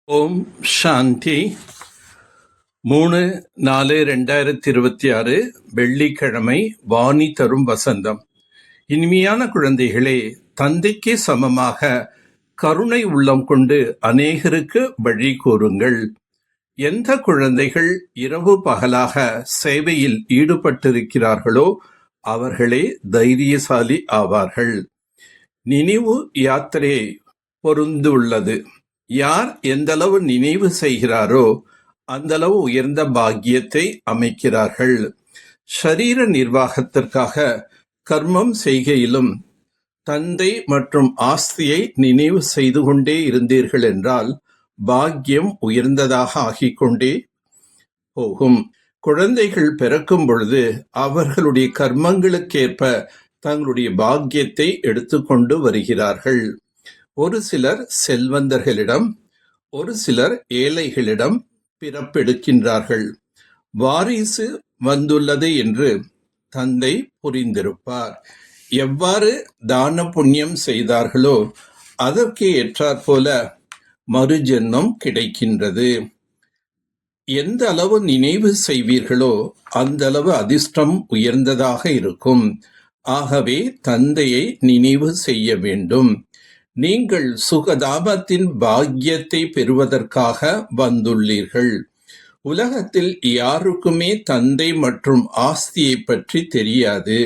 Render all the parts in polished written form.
ஓம் சாந்தி. 3/4/2026 வெள்ளிக்கிழமை. வாணி தரும் வசந்தம். இனிமையான குழந்தைகளே, தந்தைக்கு சமமாக கருணை உள்ளம் கொண்டு அநேகருக்கு வழி கூறுங்கள். எந்த குழந்தைகள் இரவு பகலாக சேவையில் ஈடுபட்டிருக்கிறார்களோ அவர்களே தைரியசாலி ஆவார்கள். நினைவு யாத்திரை பொருந்துள்ளது. யார் எந்தளவு நினைவு செய்கிறாரோ அந்தளவு உயர்ந்த பாக்கியத்தை அமைக்கிறார்கள். ஷரீர நிர்வாகத்திற்காக கர்மம் செய்கையிலும் தந்தை மற்றும் ஆஸ்தியை நினைவு செய்து கொண்டே இருந்தீர்கள் என்றால் பாக்கியம் உயர்ந்ததாக ஆகிக்கொண்டே போகும். குழந்தைகள் பிறக்கும் பொழுது அவர்களுடைய கர்மங்களுக்கேற்ப தங்களுடைய பாக்கியத்தை எடுத்துக்கொண்டு வருகிறார்கள். ஒரு சிலர் செல்வந்தர்களிடம், ஒரு சிலர் ஏழைகளிடம் பிறப்பெடுக்கின்றார்கள். வாரிசு வந்துள்ளது என்று தந்தை புரிந்திருப்பார். எவ்வாறு தான புண்ணியம் செய்தார்களோ அதற்கு ஏற்றாற்போல மறுஜென்மம் கிடைக்கின்றது. எந்த அளவு நினைவு செய்வீர்களோ அந்த அளவு அதிர்ஷ்டம் உயர்ந்ததாக இருக்கும். ஆகவே தந்தையை நினைவு செய்ய வேண்டும். நீங்கள் சுகதாபத்தின் பாக்கியத்தை பெறுவதற்காக வந்துள்ளீர்கள். உலகத்தில் யாருக்குமே தந்தை மற்றும் ஆஸ்தியை பற்றி தெரியாது.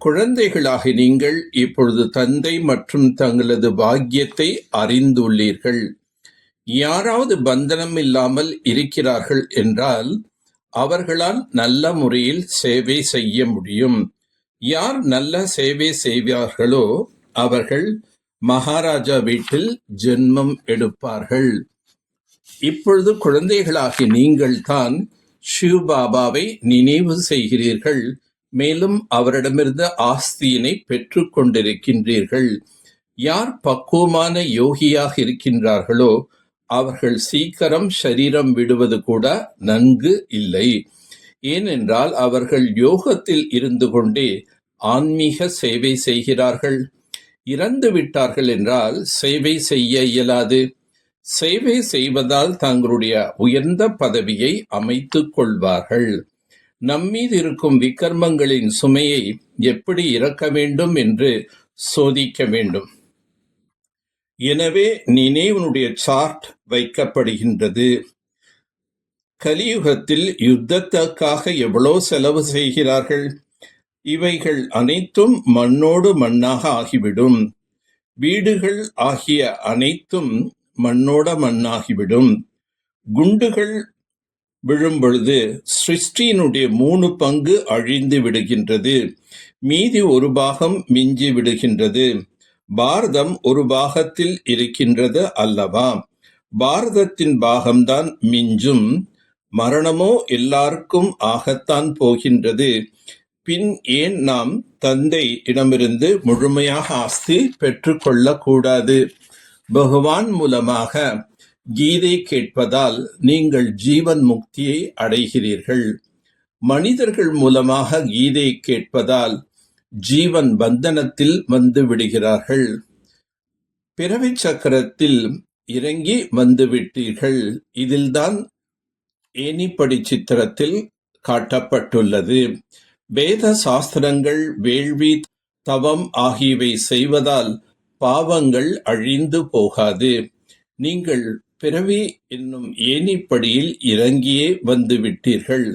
குழந்தைகளாக நீங்கள் இப்பொழுது தந்தை மற்றும் தங்களது பாக்கியத்தை அறிந்துள்ளீர்கள். யாராவது பந்தனம் இல்லாமல் இருக்கிறார்கள் என்றால் அவர்களால் நல்ல முறையில் சேவை செய்ய முடியும். யார் நல்ல சேவை செய்வார்களோ அவர்கள் மகாராஜா வீட்டில் ஜென்மம் எடுப்பார்கள். இப்பொழுது குழந்தைகளாகி நீங்கள் தான் சிவபாபாவை நினைவு செய்கிறீர்கள். மேலும் அவரிடமிருந்து ஆஸ்தியினை பெற்று கொண்டிருக்கின்றீர்கள். யார் பக்குவமான யோகியாக இருக்கின்றார்களோ அவர்கள் சீக்கிரம் சரீரம் விடுவது கூட நன்கு இல்லை. ஏனென்றால் அவர்கள் யோகத்தில் இருந்து கொண்டே ஆன்மீக சேவை செய்கிறார்கள். இறந்து விட்டார்கள் என்றால் சேவை செய்ய இயலாது. சேவை செய்வதால் தங்களுடைய உயர்ந்த பதவியை அமைத்துக் கொள்வார்கள். நம்மீது இருக்கும் விக்கர்மங்களின் சுமையை எப்படி இறக்க வேண்டும் என்று சோதிக்க வேண்டும். எனவே நினைவனுடைய சார்ட் வைக்கப்படுகின்றது. கலியுகத்தில் யுத்தத்திற்காக எவ்வளோ செலவு செய்கிறார்கள். இவைகள் அனைத்தும் மண்ணோடு மண்ணாக ஆகிவிடும். வீடுகள் ஆகிய அனைத்தும் மண்ணோட மண்ணாகிவிடும். குண்டுகள் விழும்பொழுது சிருஷ்டியினுடைய 3 பங்கு அழிந்து விடுகின்றது. மீதி ஒரு பாகம் மிஞ்சி விடுகின்றது. பாரதம் ஒரு பாகத்தில் இருக்கின்றது அல்லவா? பாரதத்தின் பாகம்தான் மிஞ்சும். மரணமோ எல்லாருக்கும் ஆகத்தான் போகின்றது. பின் ஏன் நாம் தந்தை இடமிருந்து முழுமையாக ஆஸ்தி பெற்றுக்கொள்ளக்கூடாது? பகவான் மூலமாக கீதை கேட்பதால் நீங்கள் ஜீவன் முக்தியை அடைகிறீர்கள். மனிதர்கள் மூலமாக கீதை கேட்பதால் ஜீவன் பந்தனத்தில் வந்து விடுகிறார்கள். பிறவி சக்கரத்தில் இறங்கி வந்துவிட்டீர்கள். இதில்தான் ஏணிப்படி சித்திரத்தில் காட்டப்பட்டுள்ளது. வேத சாஸ்திரங்கள், வேள்வி, தவம் ஆகியவை செய்வதால் பாவங்கள் அழிந்து போகாது. நீங்கள் பிறவி என்னும் ஏணிப்படியில் இறங்கியே வந்துவிட்டீர்கள்.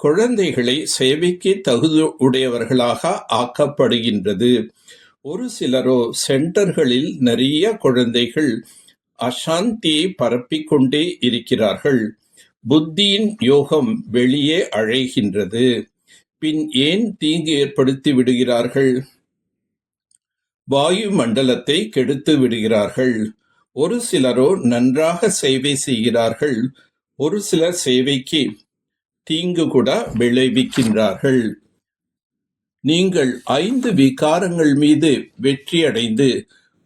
குழந்தைகளை சேவைக்கு தகுதியுடையவர்களாக ஆக்கப்படுகின்றது. ஒரு சிலரோ சென்டர்களில் நிறைய குழந்தைகள் அசாந்தியை பரப்பிக்கொண்டே இருக்கிறார்கள். புத்தியின் யோகம் வெளியே அழைகின்றது. பின் ஏன் தீங்கு ஏற்படுத்தி விடுகிறார்கள்? வாயு மண்டலத்தை கெடுத்து விடுகிறார்கள். ஒரு சிலரோ நன்றாக சேவை செய்கிறார்கள். ஒரு சிலர் சேவைக்கு தீங்கு கூட விளைவிக்கின்றார்கள். நீங்கள் 5 விகாரங்கள் மீது வெற்றி அடைந்து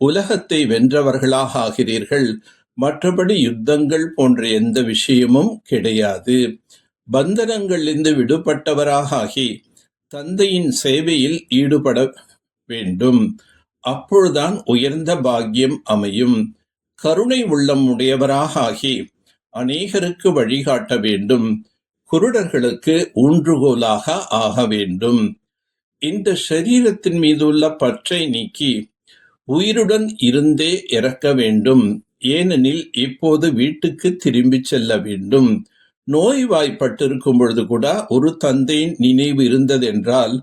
உலகத்தை வென்றவர்களாக ஆகிறீர்கள். மற்றபடி யுத்தங்கள் போன்ற எந்த விஷயமும் கிடையாது. பந்தனங்களிலிருந்து விடுபட்டவராக ஆகி தந்தையின் சேவையில் ஈடுபட வேண்டும். அப்பொழுதுதான் உயர்ந்த பாக்கியம் அமையும். கருணை உள்ளம் உடையவராக ஆகி அநேகருக்கு வழிகாட்ட வேண்டும். குருடர்களுக்கு ஊன்றுகோலாக ஆக வேண்டும். இந்த சரீரத்தின் மீதுள்ள பற்றை நீக்கி உயிருடன் இருந்தே இறக்க வேண்டும். ஏனெனில் இப்போது வீட்டுக்கு திரும்பிச் செல்ல வேண்டும். நோய்வாய்ப்பட்டிருக்கும் பொழுது கூட ஒரு தந்தையின் நினைவு இருந்ததென்றால்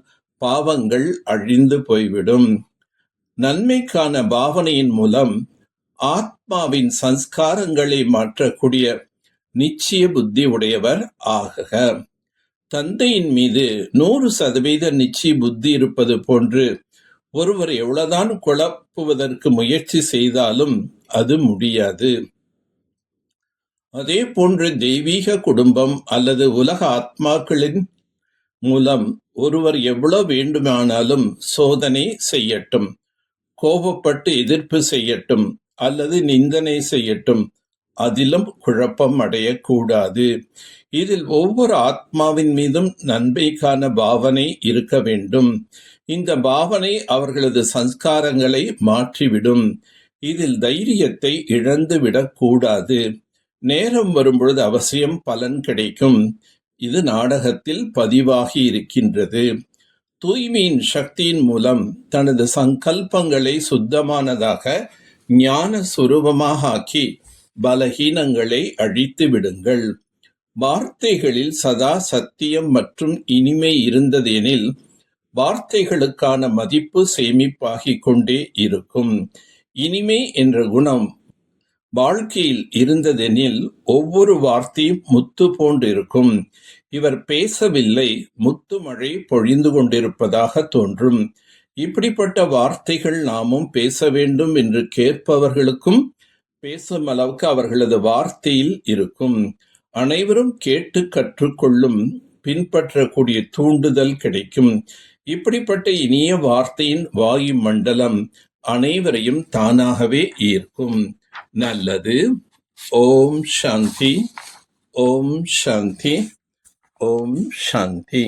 பாவங்கள் அழிந்து போய்விடும். நன்மைக்கான பாவனையின் மூலம் ஆத்மாவின் சம்ஸ்காரங்களை மாற்றக்கூடிய நிச்சய புத்தி உடையவர் ஆகுக. தந்தையின் மீது 100% நிச்சய புத்தி இருப்பது போன்று ஒருவர் எவ்வளவுதான் குழப்புவதற்கு முயற்சி செய்தாலும் அது முடியாது. அதே போன்று தெய்வீக குடும்பம் அல்லது உலக ஆத்மாக்களின் மூலம் ஒருவர் எவ்வளவு வேண்டுமானாலும் சோதனை செய்யட்டும், கோபப்பட்டு எதிர்ப்பு செய்யட்டும் அல்லது நிந்தனை செய்யட்டும், அதிலும் குழப்பம் அடையக்கூடாது. இதில் ஒவ்வொரு ஆத்மாவின் மீதும் நன்மைக்கான பாவனை இருக்க வேண்டும். இந்த பாவனை அவர்களது சம்ஸ்காரங்களை மாற்றிவிடும். இதில் தைரியத்தை இழந்து விடக்கூடாது. நேரம் வரும்பொழுது அவசியம் பலன் கிடைக்கும். இது நாடகத்தில் பதிவாகி இருக்கின்றது. தூய்மையின் சக்தியின் மூலம் தனது சங்கல்பங்களை சுத்தமானதாக ஞான சுரூபமாக ஆக்கி பலகீனங்களை அழித்து விடுங்கள். வார்த்தைகளில் சதா சத்தியம் மற்றும் இனிமை இருந்ததெனில் வார்த்தைகளுக்கான மதிப்பு சேமிப்பாகிக் கொண்டே இருக்கும். இனிமை என்ற குணம் வாழ்க்கையில் இருந்ததெனில் ஒவ்வொரு வார்த்தையும் முத்து போன்றிருக்கும். இவர் பேசவில்லை, முத்து மழை பொழிந்து கொண்டிருப்பதாக தோன்றும். இப்படிப்பட்ட வார்த்தைகள் நாமும் பேச வேண்டும் என்று கேட்பவர்களுக்கும் பேசும் அளவுக்கு அவர்களது வார்த்தையில் இருக்கும். அனைவரும் கேட்டு கற்றுக்கொள்ளும், பின்பற்றக்கூடிய தூண்டுதல் கிடைக்கும். இப்படிப்பட்ட இனிய வார்த்தையின் வாயு மண்டலம் அனைவரையும் தானாகவே ஈர்க்கும். நல்லது. ஓம் சாந்தி, ஓம் சாந்தி, ஓம் சாந்தி.